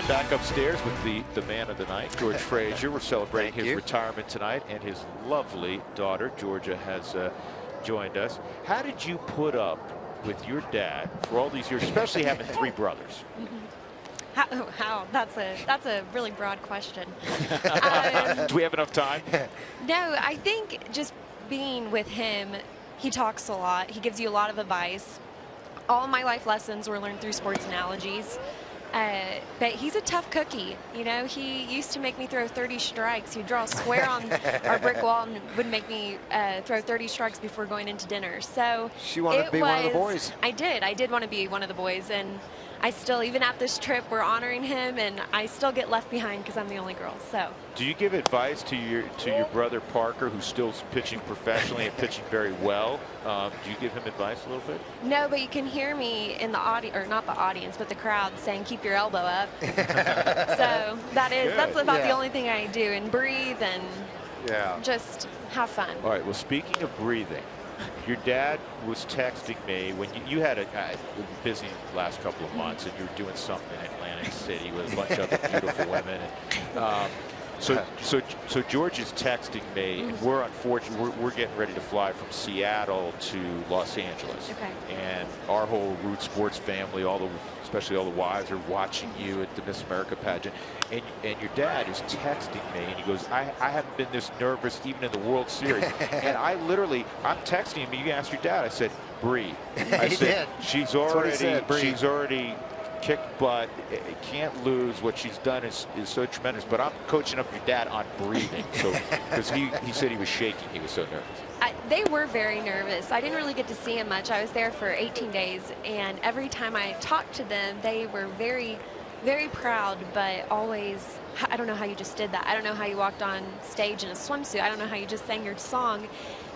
back upstairs with the man of the night, George Frazier. We're celebrating his retirement tonight, and his lovely daughter, Georgia, has joined us. How did you put up with your dad for all these years, especially having 3 brothers? How? That's a really broad question. Do we have enough time? No, I think just being with him, he talks a lot. He gives you a lot of advice. All of my life lessons were learned through sports analogies. But he's a tough cookie. You know, he used to make me throw 30 strikes. He'd draw a square on our brick wall and would make me throw 30 strikes before going into dinner. So she wanted to be one of the boys. I did want to be one of the boys, and I still, even at this trip, we're honoring him, and I still get left behind because I'm the only girl. So. Do you give advice to your brother Parker, who's still pitching professionally and pitching very well? Do you give him advice a little bit? No, but you can hear me in the audience, or not the audience, but the crowd saying, "Keep your elbow up." So that's about the only thing I do, and breathe and just have fun. All right. Well, speaking of breathing. Your dad was texting me when you had a busy last couple of months, and you were doing something in Atlantic City with a bunch of other beautiful women. And, so George is texting me, and we're unfortunate. We're getting ready to fly from Seattle to Los Angeles. Okay. And our whole Root Sports family, especially all the wives, are watching you at the Miss America pageant. And your dad is texting me, and he goes, I haven't been this nervous even in the World Series. And I'm texting him. You asked your dad. I said, breathe. I said, she's already kicked butt, can't lose. What she's done is so tremendous. But I'm coaching up your dad on breathing, so because he said he was shaking. He was so nervous. They were very nervous. I didn't really get to see him much. I was there for 18 days, and every time I talked to them, they were very, very proud, but always, I don't know how you just did that. I don't know how you walked on stage in a swimsuit. I don't know how you just sang your song.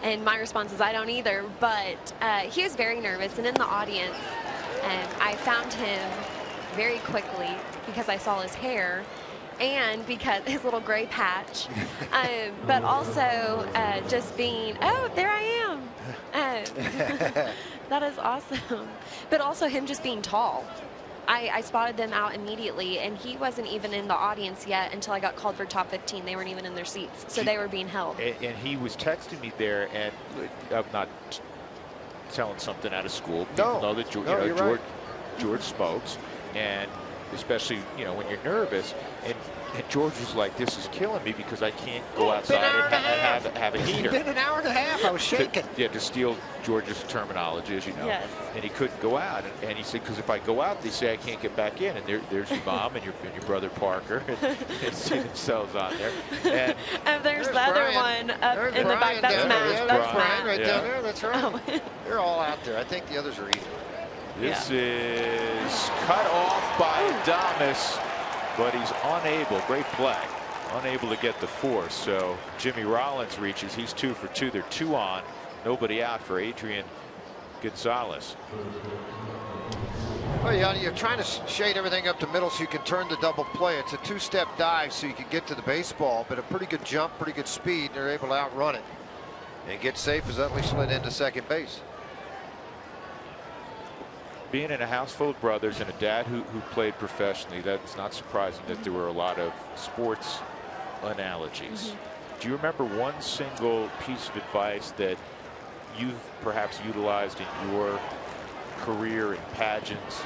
And my response is, I don't either. But he was very nervous, and in the audience, I found him very quickly because I saw his hair and because his little gray patch, but also just being, oh, there I am. That is awesome. But also him just being tall. I spotted them out immediately, and he wasn't even in the audience yet until I got called for top 15. They weren't even in their seats, so they were being held. And he was texting me there, and I'm not telling something out of school. People know that George smokes, and especially when you're nervous. And George was like, "This is killing me because I can't go outside and have a heater." It's been an hour and a half. I was shaking. To steal George's terminology, as you know. Yes. And he couldn't go out. And he said, because if I go out, they say I can't get back in. And there's your mom and your brother Parker, and see themselves on there. And there's the other one up in the back. That's Matt. That's Brian right down there. That's right. They're all out there. I think the others are either. This is cut off by Adames, but he's unable, great play, unable to get the force. So Jimmy Rollins reaches, he's 2 for 2. They're 2 on, nobody out for Adrian Gonzalez. Well, you're trying to shade everything up to middle so you can turn the double play. It's a 2-step dive so you can get to the baseball, but a pretty good jump, pretty good speed, and they're able to outrun it. And get safe as Utley slid into second base. Being in a house full of brothers and a dad who played professionally, that's not surprising that there were a lot of sports analogies. Do you remember one single piece of advice that you've perhaps utilized in your career in pageants?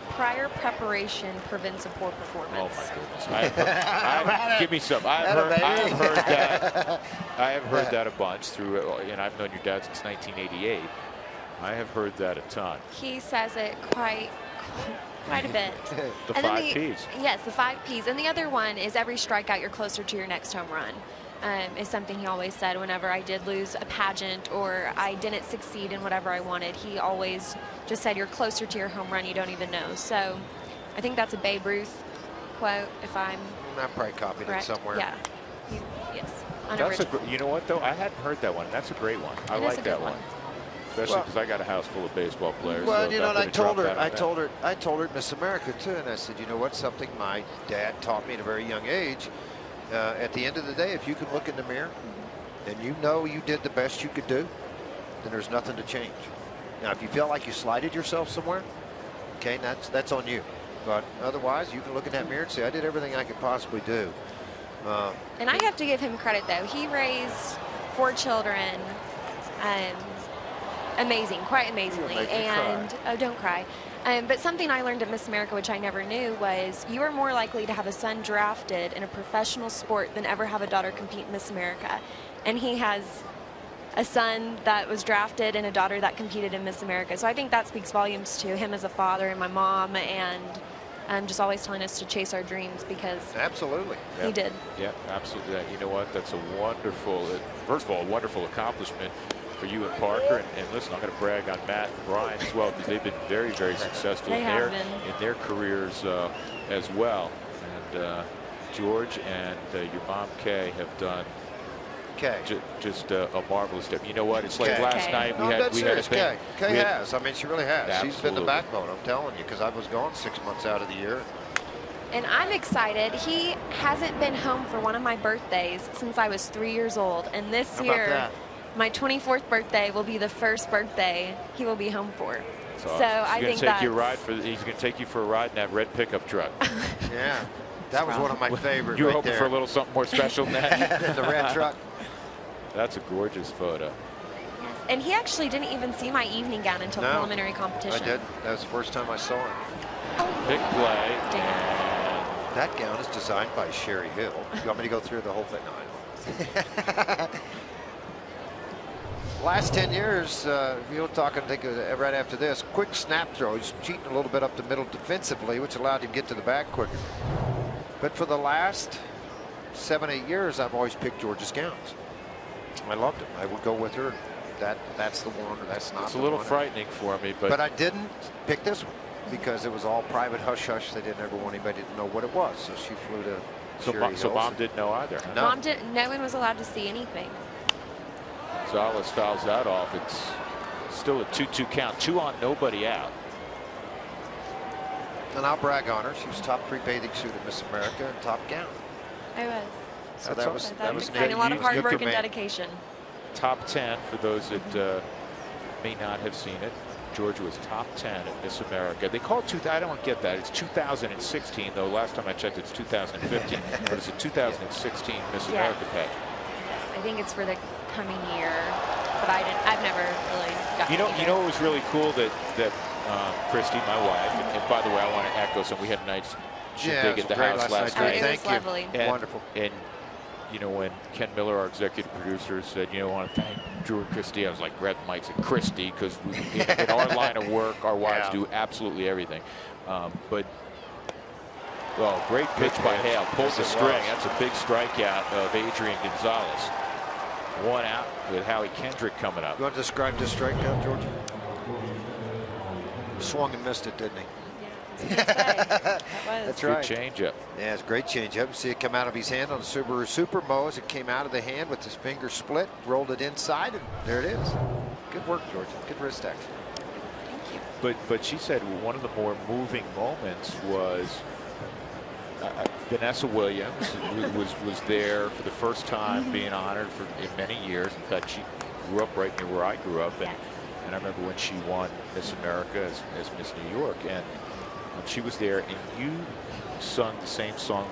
Prior preparation prevents a poor performance. Oh my goodness! Give me some. I have heard that. I have heard that a bunch through, and I've known your dad since 1988. I have heard that a ton. He says it quite a bit. The 5 Ps. Yes, the 5 Ps. And the other one is every strikeout, you're closer to your next home run. Is something he always said whenever I did lose a pageant or I didn't succeed in whatever I wanted. He always just said, you're closer to your home run, you don't even know. So I think that's a Babe Ruth quote, if I'm probably copied it somewhere. Yeah. Yes. You know what, though? I hadn't heard that one. That's a great one. I like that one. Especially because I got a house full of baseball players. Well, so and I told her at Miss America too, and I said, you know what, something my dad taught me at a very young age. At the end of the day, if you can look in the mirror and you know you did the best you could do, then there's nothing to change. Now, if you feel like you slighted yourself somewhere, okay, that's on you. But otherwise, you can look in that mirror and say, I did everything I could possibly do. And I have to give him credit, though. He raised 4 children quite amazingly. And oh, don't cry. But something I learned at Miss America, which I never knew, was you are more likely to have a son drafted in a professional sport than ever have a daughter compete in Miss America. And he has a son that was drafted and a daughter that competed in Miss America. So I think that speaks volumes to him as a father and my mom, and just always telling us to chase our dreams, because absolutely he did. Yeah, absolutely. You know what? That's a wonderful, first of all, a wonderful accomplishment for you and Parker. And listen, I'm going to brag on Matt and Brian as well, because they've been very, very successful in their careers as well. And George and your mom Kay have done just a marvelous step. You know what? It's like last night we had a thing. Kay has. I mean, she really has. Absolutely. She's been the backbone. I'm telling you, because I was gone 6 months out of the year. And I'm excited. He hasn't been home for one of my birthdays since I was 3 years old. And this year, my 24th birthday will be the first birthday he will be home for. So I think that's... He's going to take you for a ride in that red pickup truck. Yeah. That was one of my favorites. You were hoping for a little something more special than that? Than the red truck. That's a gorgeous photo. Yes. And he actually didn't even see my evening gown until preliminary competition. I did. That was the first time I saw it. Big play. And that gown is designed by Sherry Hill. You want me to go through the whole thing? No, last 10 years, you'll talk, I think, right after this. Quick snap throw. He's cheating a little bit up the middle defensively, which allowed him to get to the bag quicker. But for the last 7, 8 years, I've always picked George's gowns. I loved him. I would go with her. That's the one, or that's not. It's a little frightening for me, but I didn't pick this one because it was all private hush hush. They didn't ever want anybody to know what it was. So she flew to. So mom didn't know either. No. Mom didn't. No one was allowed to see anything. Gonzalez fouls that off. It's still a 2-2 count. 2 on, nobody out. And I'll brag on her. She was top 3 bathing suit at Miss America and top gown. I was. So that was a lot of hard work and dedication. Top 10 for those that may not have seen it. Georgia was top 10 at Miss America. They call it I don't get that. It's 2016, though. Last time I checked, it's 2015. But it's a 2016 Miss America pageant. Yes, I think it's for the coming year. But I've never really gotten it. You know, it was really cool that Christy, my wife, and by the way, I want to echo some. We had a nice shindig at the house last night. It was lovely. And, wonderful. And you know, when Ken Miller, our executive producer, said, you know, I want to thank Drew and Christy, I was like, grab the mic, said Christy, because in our line of work, our wives do absolutely everything. But great pitch by Hale, pulls the string. That's a big strikeout of Adrian Gonzalez. 1 out with Howie Kendrick coming up. You want to describe this strikeout, George? Swung and missed it, didn't he? That's right. Good changeup. Yeah, it's a great changeup. See it come out of his hand on the Subaru Supermo as it came out of the hand with his finger split, rolled it inside, and there it is. Good work, George. Good wrist action. Thank you. But she said one of the more moving moments was Vanessa Williams was there for the first time, being honored in many years. In fact, she grew up right near where I grew up, and I remember when she won Miss America as Miss New York, and she was there, and you sung the same song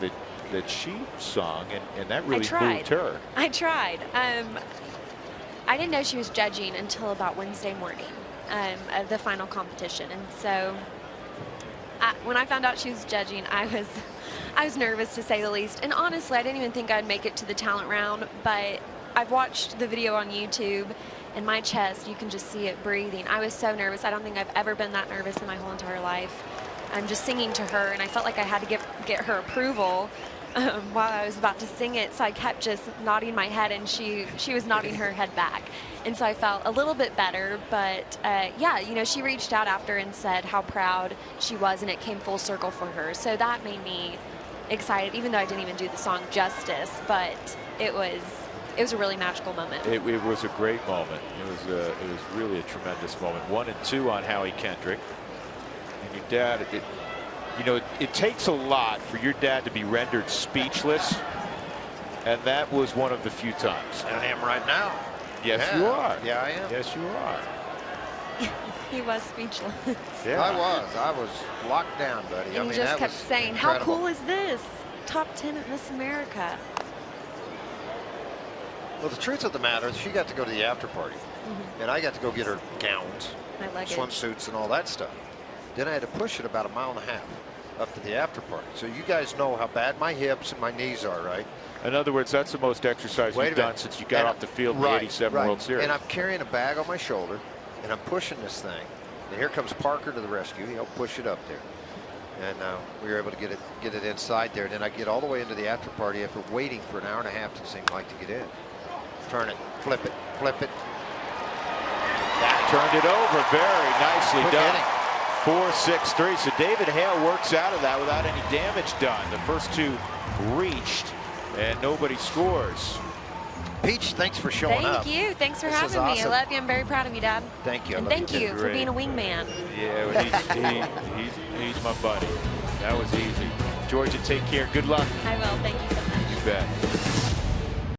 that she sung, and that really moved her. I tried. I didn't know she was judging until about Wednesday morning of the final competition, and so when I found out she was judging, I was nervous, to say the least. And honestly, I didn't even think I'd make it to the talent round, but I've watched the video on YouTube, and my chest, you can just see it breathing. I was so nervous. I don't think I've ever been that nervous in my whole entire life. I'm just singing to her, and I felt like I had to get her approval while I was about to sing it. So I kept just nodding my head, and she was nodding her head back. And so I felt a little bit better. But yeah, you know, she reached out after and said how proud she was, and it came full circle for her. So that made me excited, even though I didn't even do the song justice. But it was a really magical moment. It was a great moment. It was really a tremendous moment. 1 and 2 on Howie Kendrick. And your dad, it takes a lot for your dad to be rendered speechless, and that was one of the few times. I am right now. Yes, you are. Yeah, I am. Yes, you are. He was speechless. Yeah. I was locked down, buddy. And I mean, he just that kept was saying, incredible. how cool is this? Top 10 at Miss America. Well, the truth of the matter is she got to go to the after party. And I got to go get her gowns, My luggage. swimsuits, and all that stuff. Then I had to push it about 1.5 miles up to the after party. So you guys know how bad my hips and my knees are, right? In other words, that's the most exercise you've done since you got off the field in the '87 World Series. And I'm carrying a bag on my shoulder, and I'm pushing this thing. And here comes Parker to the rescue. He'll push it up there. And we were able to get it inside there. And then I get all the way into the after party after waiting for 1.5 hours, it seemed like, to get in. Turn it, flip it, flip it. That turned it over very nicely done. 4-6-3. So David Hale works out of that without any damage done. The first two reached, and nobody scores. Peach, thanks for showing up. Thank you. Thanks for This is having me. I awesome. love you. I'm very proud of you, Dad. Thank you. And thank you for being a wingman. Yeah, well, he's my buddy. That was easy. Georgia, take care. Good luck. I will. Thank you so much. You bet.